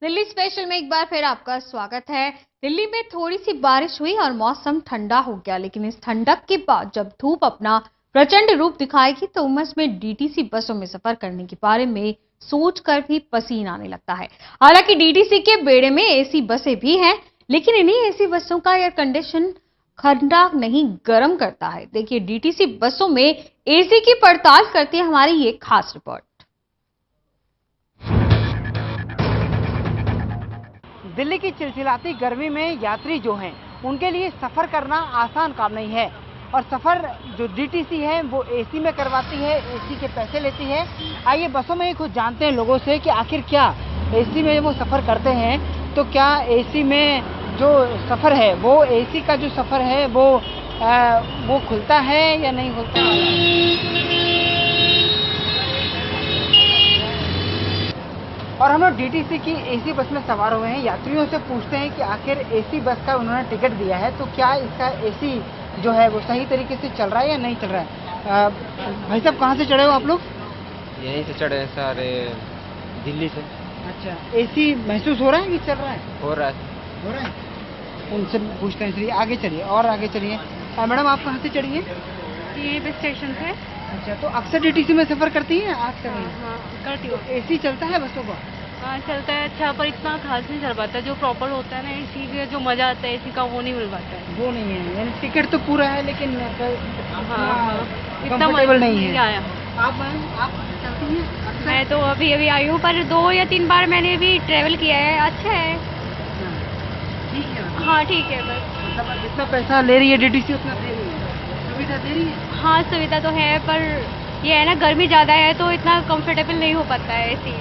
Delhi special में एक बार फिर आपका स्वागत है। दिल्ली में थोड़ी सी बारिश हुई और मौसम ठंडा हो गया, लेकिन इस ठंडक के बाद जब धूप अपना प्रचंड रूप दिखाएगी तो उमस में डीटीसी बसों में सफर करने के बारे में सोचकर भी पसीना आने लगता है। हालांकि डीटीसी के बेड़े में एसी बसें भी हैं, लेकिन इन्हीं एसी बसों का एयर कंडीशन ठंडा नहीं गर्म करता है। देखिए डीटीसी बसों में एसी की पड़ताल करती है हमारी ये खास रिपोर्ट। दिल्ली की चिलचिलाती गर्मी में यात्री जो हैं उनके लिए सफ़र करना आसान काम नहीं है और सफ़र जो डीटीसी है वो एसी में करवाती है, एसी के पैसे लेती है। आइए बसों में खुद जानते हैं लोगों से कि आखिर क्या एसी में वो सफ़र करते हैं तो क्या एसी में जो सफ़र है वो एसी का जो सफ़र है वो खुलता है या नहीं खुलता है। और हम लोग डीटीसी की एसी बस में सवार हुए हैं। यात्रियों से पूछते हैं कि आखिर एसी बस का उन्होंने टिकट दिया है तो क्या इसका एसी जो है वो सही तरीके से चल रहा है या नहीं चल रहा है। भाई साहब कहाँ से चढ़े हो आप लोग? यहीं से चढ़े सारे, दिल्ली से। अच्छा, एसी महसूस हो रहा है कि चल रहा है? हो रहा है। उनसे पूछते हैं, चलिए आगे चलिए और आगे चलिए। मैडम आप कहाँ से चढ़ी हैं? ये बस स्टेशन से। अच्छा, तो अक्सर डीटीसी में सफ़र करती हैं? आज कर रही हैं? हाँ, करती हूँ। एसी चलता है बसों का? हाँ चलता है अच्छा, पर इतना खास नहीं चल पाता। जो प्रॉपर होता है ना एसी का, जो मजा आता है एसी का, वो नहीं मिल पाता है। वो नहीं है, यानी टिकट तो पूरा है लेकिन हाँ, इतना कंफर्टेबल नहीं है। आया। आप चलती हैं? मैं तो अभी आई हूँ, पर 2 या 3 बार मैंने भी ट्रेवल किया है। अच्छा है। ठीक है। हाँ ठीक है। बस मतलब जितना पैसा ले रही है डीटीसी उतना दे रही है, सुविधा दे रही है। हाँ सुविधा तो है, पर ये है ना गर्मी ज़्यादा है तो इतना कंफर्टेबल नहीं हो पाता है, एसी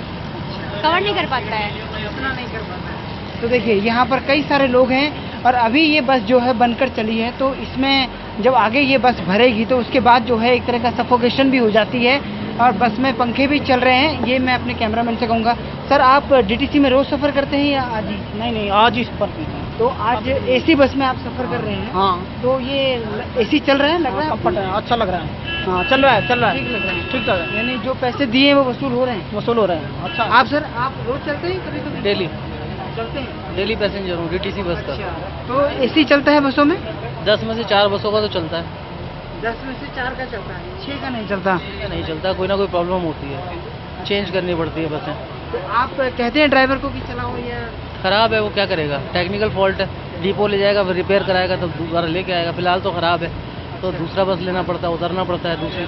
कवर नहीं कर पाता है। उतना नहीं कर पाता है। तो देखिए यहाँ पर कई सारे लोग हैं और अभी ये बस जो है बनकर चली है, तो इसमें जब आगे ये बस भरेगी तो उसके बाद जो है एक तरह का सफोकेशन भी हो जाती है और बस में पंखे भी चल रहे हैं। ये मैं अपने कैमरामैन से कहूँगा। सर आप डीटीसी में रोज़ सफ़र करते हैं या आज ही? नहीं आज ही सफ़र की है। तो आज एसी बस में आप सफ़र कर रहे हैं? हाँ। तो ये एसी चल रहा है, लग रहा है? कंफर्ट है, अच्छा लग रहा है। हाँ चल रहा है। ठीक लग रहा है। ठीक लग रहा है। यानी जो पैसे दिए वो वसूल हो रहे हैं? वसूल हो रहे हैं। अच्छा। आप सर आप रोज चलते हैं कभी कभी? डेली चलते हैं। डेली पैसेंजर हूँ डीटीसी बस का। अच्छा, तो एसी चलता है बसों में? 10 में से 4 बसों का तो चलता है। 10 में से 4 का चलता है, 6 का नहीं चलता? नहीं चलता, कोई ना कोई प्रॉब्लम होती है, चेंज करनी पड़ती है बसें। तो आप कहते हैं ड्राइवर को कि चलाओ या? ख़राब है वो, क्या करेगा, टेक्निकल फॉल्ट है। डिपो ले जाएगा, फिर रिपेयर कराएगा तब दोबारा लेके आएगा। फिलहाल तो ख़राब है तो दूसरा बस लेना पड़ता है, उतरना पड़ता है, दूसरी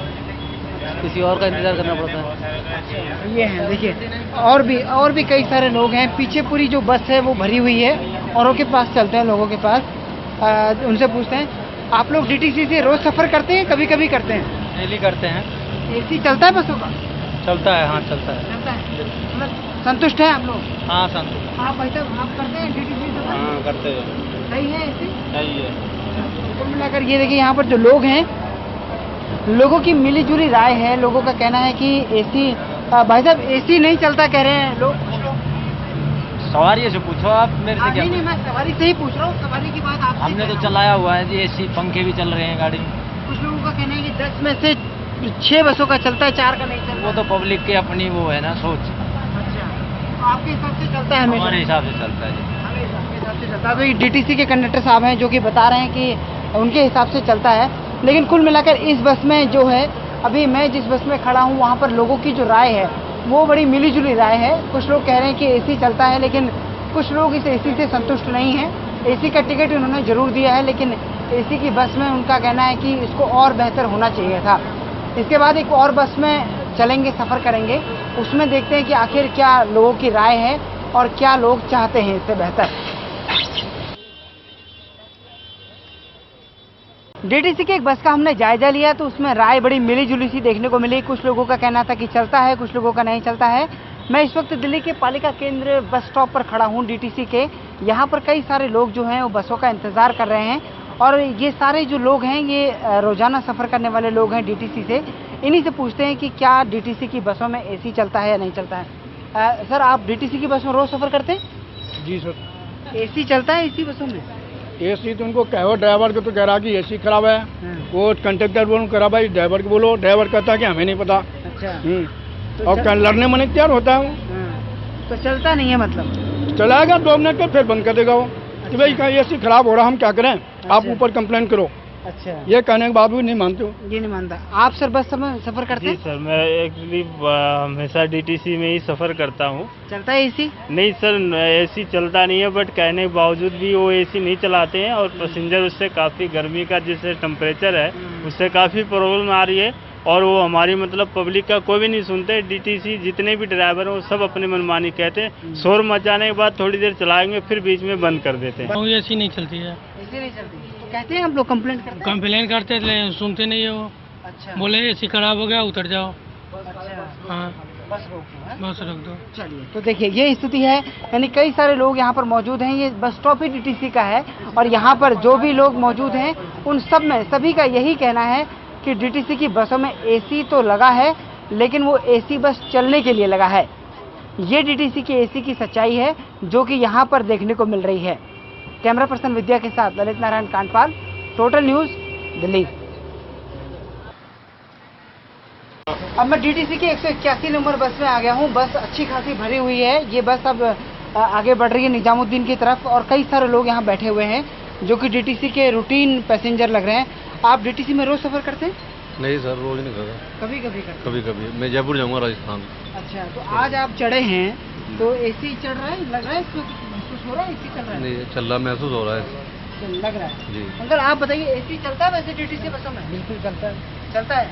किसी और का इंतज़ार करना पड़ता है। ये है देखिए, और भी कई सारे लोग हैं। पीछे पूरी जो बस है वो भरी हुई है औरों के पास चलते हैं, लोगों के पास। उनसे पूछते हैं, आप लोग डीटीसी से रोज़ सफ़र करते हैं कभी कभी करते हैं? डेली करते हैं। एसी चलता है बसों का? चलता है, हाँ चलता है। चलता है, मतलब संतुष्ट है आप लोग? हाँ संतुष्ट। आप भाई साहब आप करते हैं डीटीसी से? हाँ करते हैं। सही है एसी? सही है। कुल मिलाकर ये देखिए यहाँ पर जो लोग हैं, लोगों की मिली जुली राय है। लोगों का कहना है कि एसी, भाई साहब एसी नहीं चलता कह रहे हैं लोग। सवारी से पूछो आप मेरे से क्या? नहीं, मैं सवारी से ही पूछ रहा हूँ। सवारी की बात आपसे हमने तो चलाया हुआ है जी, एसी पंखे भी चल रहे हैं गाड़ी में। कुछ लोगों का कहना है कि 10 में से 6 बसों का चलता है, 4 का नहीं चलता। वो तो पब्लिक की अपनी वो है ना सोच। अच्छा, तो आपके हिसाब से चलता है? हमारे हिसाब से चलता है जी। तो ये डीटीसी के कंडक्टर साहब हैं जो कि बता रहे हैं कि उनके हिसाब से चलता है। लेकिन कुल मिलाकर इस बस में जो है, अभी मैं जिस बस में खड़ा हूँ वहाँ पर लोगों की जो राय है वो बड़ी मिली जुली राय है। कुछ लोग कह रहे हैं कि एसी चलता है, लेकिन कुछ लोग इस एसी से संतुष्ट नहीं हैं। एसी का टिकट उन्होंने ज़रूर दिया है, लेकिन एसी की बस में उनका कहना है कि इसको और बेहतर होना चाहिए था। इसके बाद एक और बस में चलेंगे, सफ़र करेंगे, उसमें देखते हैं कि आखिर क्या लोगों की राय है और क्या लोग चाहते हैं इससे बेहतर। डीटीसी की एक बस का हमने जायजा लिया तो उसमें राय बड़ी मिली जुली सी देखने को मिली। कुछ लोगों का कहना था कि चलता है, कुछ लोगों का नहीं चलता है। मैं इस वक्त दिल्ली के पालिका केंद्र बस स्टॉप पर खड़ा हूँ डीटीसी के। यहाँ पर कई सारे लोग जो हैं वो बसों का इंतज़ार कर रहे हैं और ये सारे जो लोग हैं ये रोज़ाना सफ़र करने वाले लोग हैं डीटीसी से। इन्हीं से पूछते हैं कि क्या डीटीसी की बसों में एसी चलता है या नहीं चलता है। सर आप डीटीसी की बस में रोज़ सफ़र करते हैं? जी सर। एसी चलता है इसी बसों में? एसी तो उनको कहो, ड्राइवर को तो कह रहा कि एसी खराब है। वो कंडक्टर बोलो करा भाई ड्राइवर को बोलो, ड्राइवर कहता है कि हमें नहीं पता। अच्छा, और लड़ने में नहीं तैयार होता है। तो चलता नहीं है मतलब? चलाएगा 2 मिनट का, फिर बंद कर देगा वो कि भाई कहीं एसी खराब हो रहा, हम क्या करें, आप ऊपर कंप्लेंट करो। अच्छा, ये कहने के बावजूद नहीं मानते हो। ये नहीं मानता। आप सर बस में सफर करते जी हैं? सर, मैं एक्चुअली हमेशा डीटीसी में ही सफ़र करता हूँ। चलता है एसी? नहीं सर, एसी चलता नहीं है, बट कहने के बावजूद भी वो एसी नहीं चलाते हैं और पैसेंजर उससे काफ़ी गर्मी का जैसे टेम्परेचर है उससे काफ़ी प्रॉब्लम आ रही है और वो हमारी मतलब पब्लिक का कोई भी नहीं सुनते। डीटीसी जितने भी ड्राइवर हैं वो सब अपने मनमानी कहते हैं, शोर मचाने के बाद थोड़ी देर चलाएंगे फिर बीच में बंद कर देते हैं। एसी नहीं चलती है, एसी नहीं चलती तो कहते हैं आप लोग कंप्लेंट करते हैं? कंप्लेन करते थे, सुनते नहीं है वो, अच्छा, बोले एसी खराब हो गया उतर जाओ। अच्छा, हाँ, बस रोको, हाँ? बस रख दो। चलिए, तो देखिए ये स्थिति है, यानी कई सारे लोग यहाँ पर मौजूद हैं। ये बस स्टॉप ही डीटीसी का है और यहाँ पर जो भी लोग मौजूद हैं उन सब में सभी का यही कहना है कि डीटीसी की बसों में एसी तो लगा है लेकिन वो एसी बस चलने के लिए लगा है। ये डीटीसी की एसी की सच्चाई है जो कि यहाँ पर देखने को मिल रही है। कैमरा पर्सन विद्या के साथ ललित नारायण कांडपाल, टोटल न्यूज़, दिल्ली। अब मैं डीटीसी की 181 नंबर बस में आ गया हूँ। बस अच्छी खासी भरी हुई है। ये बस अब आगे बढ़ रही है निजामुद्दीन की तरफ और कई सारे लोग यहाँ बैठे हुए हैं जो कि डीटीसी के रूटीन पैसेंजर लग रहे हैं। आप डीटीसी में रोज सफर करते हैं? नहीं सर, रोज नहीं करता, कभी कभी करते हैं? कभी कभी। मैं जयपुर जाऊंगा, राजस्थान। अच्छा, तो आज आप चढ़े हैं तो एसी चल रहा है, लग रहा है, इसमें कुछ महसूस हो रहा है? एसी चल रहा है? नहीं चल रहा, महसूस हो रहा है लग रहा है जी। अंकल आप बताइए, एसी चलता है वैसे डीटीसी बसों में? बिल्कुल चलता है। चलता है,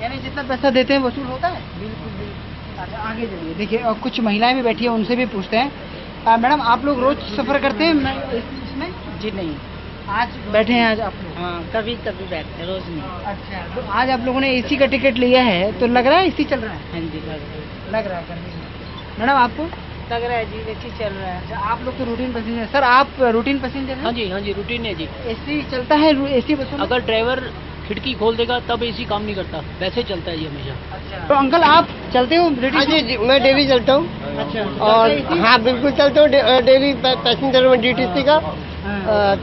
यानी जितना पैसा देते हैं वसूल होता है? बिल्कुल बिल्कुल। अच्छा, आगे चलिए। देखिए और कुछ महिलाएं भी बैठी हैं, उनसे भी पूछते हैं। मैडम आप लोग रोज सफर करते हैं मैं इसमें? जी नहीं, आज बैठे हैं आज आप लोग? हाँ, कभी कभी बैठते हैं, रोज नहीं। अच्छा, तो आज आप लोगों ने एसी का टिकट लिया है तो लग रहा है एसी चल रहा है? हाँ जी, लग रहा है गर्मी में। मैडम आपको लग रहा है जी, एसी चल रहा है। अच्छा, आप लोग तो रूटीन पैसेंजर। सर आप रूटीन पैसेंजर हैं? हाँ जी, रूटीन है जी। एसी चलता है एसी बसों में? अगर ड्राइवर खिड़की खोल देगा तब एसी काम नहीं करता, वैसे चलता है ये हमेशा। अच्छा, तो अंकल आप चलते हो? हाँ जी, मैं डेली चलता हूँ। अच्छा, और हाँ बिल्कुल चलता हूँ, डेली पैसेंजर में डीटीसी का।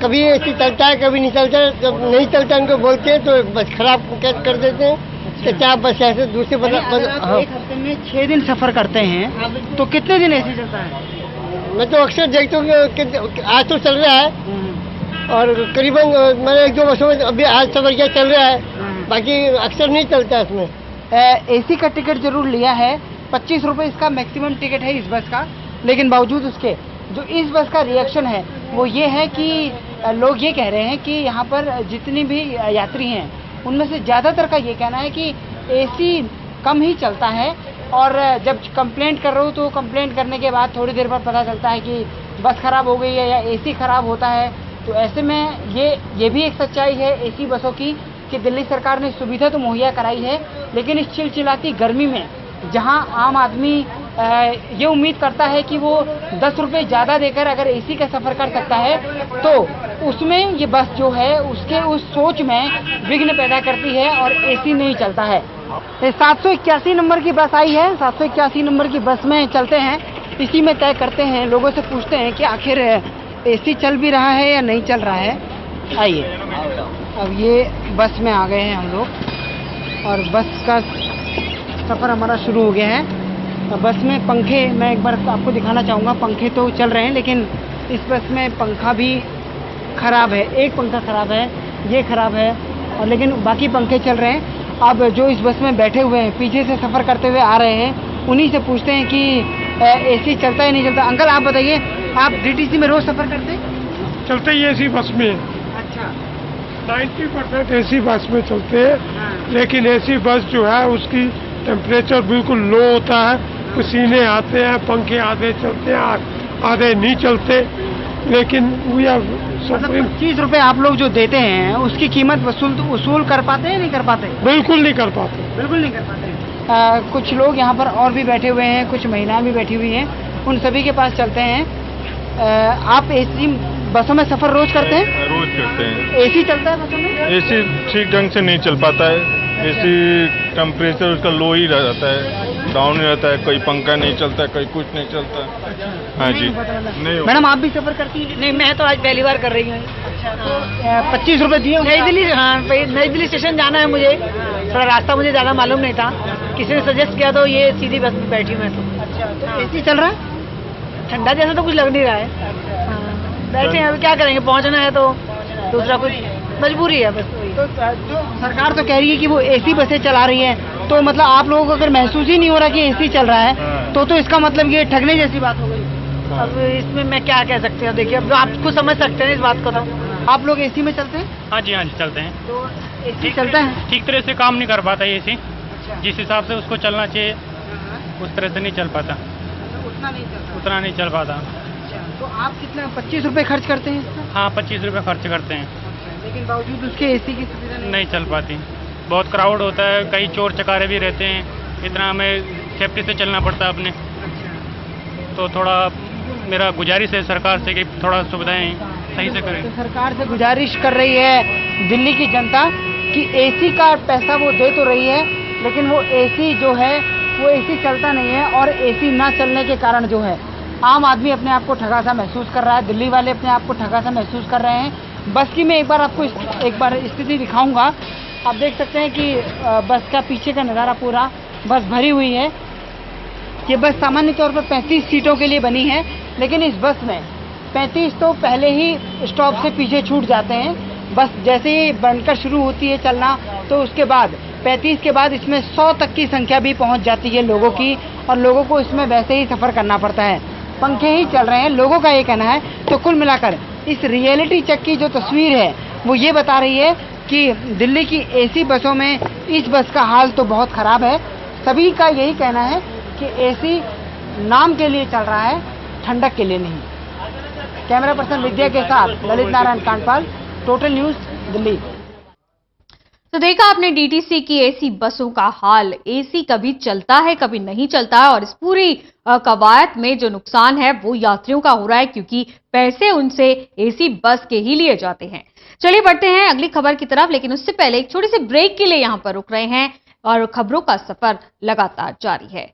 कभी एसी चलता है, कभी नहीं चलता है। जब नहीं चलता उनको बोलते हैं तो बस खराब कर देते हैं। अच्छा। कि क्या बस ऐसे दूसरे अगर आप एक हफ्ते में 6 दिन सफर करते हैं तो कितने दिन एसी चलता है? मैं तो अक्सर देखता हूँ कि आज तो चल रहा है और करीबन मैंने 1-2 वर्षों में अभी आज सफर किया, चल रहा है। बाकी अक्सर नहीं चलता है इसमें। एसी का टिकट जरूर लिया है, 25 रुपये इसका मैक्सिमम टिकट है इस बस का, लेकिन बावजूद उसके जो इस बस का रिएक्शन है वो ये है कि लोग ये कह रहे हैं कि यहाँ पर जितनी भी यात्री हैं उनमें से ज़्यादातर का ये कहना है कि एसी कम ही चलता है और जब कंप्लेंट कर रहे हो तो कंप्लेंट करने के बाद थोड़ी देर बाद पता चलता है कि बस ख़राब हो गई है या एसी ख़राब होता है। तो ऐसे में ये भी एक सच्चाई है एसी बसों की कि दिल्ली सरकार ने सुविधा तो मुहैया कराई है, लेकिन इस चिलचिलाती गर्मी में जहां आम आदमी ये उम्मीद करता है कि वो 10 रुपये ज़्यादा देकर अगर एसी का सफ़र कर सकता है तो उसमें ये बस जो है उसके उस सोच में विघ्न पैदा करती है और एसी नहीं चलता है। 781 नंबर की बस आई है, 781 नंबर की बस में चलते हैं, इसी में तय करते हैं, लोगों से पूछते हैं कि आखिर एसी चल भी रहा है या नहीं चल रहा है। आइए, अब ये बस में आ गए हैं हम लोग और बस का सफ़र हमारा शुरू हो गया है। बस में पंखे मैं एक बार आपको दिखाना चाहूँगा। पंखे तो चल रहे हैं लेकिन इस बस में पंखा भी ख़राब है, एक पंखा ख़राब है, ये ख़राब है और लेकिन बाकी पंखे चल रहे हैं। अब जो इस बस में बैठे हुए हैं, पीछे से सफ़र करते हुए आ रहे हैं, उन्हीं से पूछते हैं कि एसी चलता है नहीं चलता। अंकल आप बताइए, आप डीटीसी में रोज़ सफ़र करते हैं? चलते ही एसी बस में। अच्छा, 90% एसी बस में चलते हैं, लेकिन एसी बस जो है उसकी टेम्परेचर बिल्कुल लो होता है, पसीने आते हैं, पंखे आधे चलते हैं आधे नहीं चलते, लेकिन वी आर मतलब 25 रुपये आप लोग जो देते हैं उसकी कीमत वसूल कर पाते हैं नहीं कर पाते? बिल्कुल नहीं कर पाते। बिल्कुल नहीं कर पाते। कुछ लोग यहाँ पर और भी बैठे हुए हैं, कुछ महिलाएं भी बैठी हुई हैं, उन सभी के पास चलते हैं। आप एसी बसों में सफ़र रोज़ करते हैं? रोज करते हैं। एसी चलता है बसों में? एसी ठीक ढंग से नहीं चल पाता है। एसी टेम्परेचर उसका लो ही रहता है, डाउन ही रहता है, कोई पंखा नहीं चलता, कोई कुछ नहीं चलता। हाँ जी, नहीं। मैडम आप भी सफ़र करती हैं? नहीं, मैं तो आज पहली बार कर रही हूँ। अच्छा, तो 25 रुपये दिए? नई दिल्ली, हाँ नई दिल्ली स्टेशन जाना है मुझे, थोड़ा रास्ता मुझे ज़्यादा मालूम नहीं था, किसी ने सजेस्ट किया तो ये सीधी बस में बैठी मैं तो। अच्छा, तो एसी चल रहा है? ठंडा जैसा तो कुछ लग नहीं रहा है। बैठे हैं, अभी क्या करेंगे, पहुंचना है तो दूसरा कुछ मजबूरी है बस। तो जो सरकार तो कह रही है कि वो एसी बसें चला रही है, तो मतलब आप लोगों को अगर महसूस ही नहीं हो रहा कि एसी चल रहा है तो इसका मतलब ये ठगने जैसी बात हो गई। अब इसमें मैं क्या कह सकती हूँ, देखिए अब आप खुद समझ सकते हैं इस बात को। तो आप लोग एसी में चलते हैं? हाँ जी चलते हैं। तो एसी चलता है? ठीक तरह से काम नहीं कर पाता ये एसी, जिस हिसाब से उसको चलना चाहिए उस तरह से नहीं चल पाता, उतना नहीं चल पाता। तो आप कितना 25 रुपए खर्च करते हैं इसका? हाँ 25 रुपये खर्च करते हैं, लेकिन बावजूद उसके एसी की सुविधा नहीं चल पाती। बहुत क्राउड होता है, कई चोर चकारे भी रहते हैं, इतना हमें सेफ्टी से चलना पड़ता है अपने। तो थोड़ा मेरा गुजारिश है सरकार से कि थोड़ा सुविधाएं सही से करें। तो सरकार से गुजारिश कर रही है दिल्ली की जनता कि एसी का पैसा वो दे तो रही है, लेकिन वो एसी जो है वो एसी चलता नहीं है, और एसी ना चलने के कारण जो है आम आदमी अपने आप को ठगा सा महसूस कर रहा है, दिल्ली वाले अपने आप को ठगा सा महसूस कर रहे हैं। बस की मैं एक बार आपको स्थिति दिखाऊंगा। आप देख सकते हैं कि बस का पीछे का नज़ारा, पूरा बस भरी हुई है। ये बस सामान्य तौर पर 35 सीटों के लिए बनी है, लेकिन इस बस में 35 तो पहले ही स्टॉप से पीछे छूट जाते हैं। बस जैसे ही बनकर शुरू होती है चलना, तो उसके बाद 35 के बाद इसमें 100 तक की संख्या भी पहुंच जाती है लोगों की, और लोगों को इसमें वैसे ही सफ़र करना पड़ता है। पंखे ही चल रहे हैं, लोगों का ये कहना है। तो कुल मिलाकर इस रियलिटी चेक की जो तस्वीर है वो ये बता रही है कि दिल्ली की एसी बसों में इस बस का हाल तो बहुत ख़राब है। सभी का यही कहना है कि एसी नाम के लिए चल रहा है, ठंडक के लिए नहीं। कैमरा पर्सन विद्या के साथ ललित नारायण कांडपाल, टोटल न्यूज़, दिल्ली। तो देखा आपने डीटीसी की एसी बसों का हाल। एसी कभी चलता है कभी नहीं चलता है, और इस पूरी कवायद में जो नुकसान है वो यात्रियों का हो रहा है, क्योंकि पैसे उनसे एसी बस के ही लिए जाते हैं। चलिए बढ़ते हैं अगली खबर की तरफ, लेकिन उससे पहले एक छोटी सी ब्रेक के लिए यहाँ पर रुक रहे हैं, और खबरों का सफर लगातार जारी है।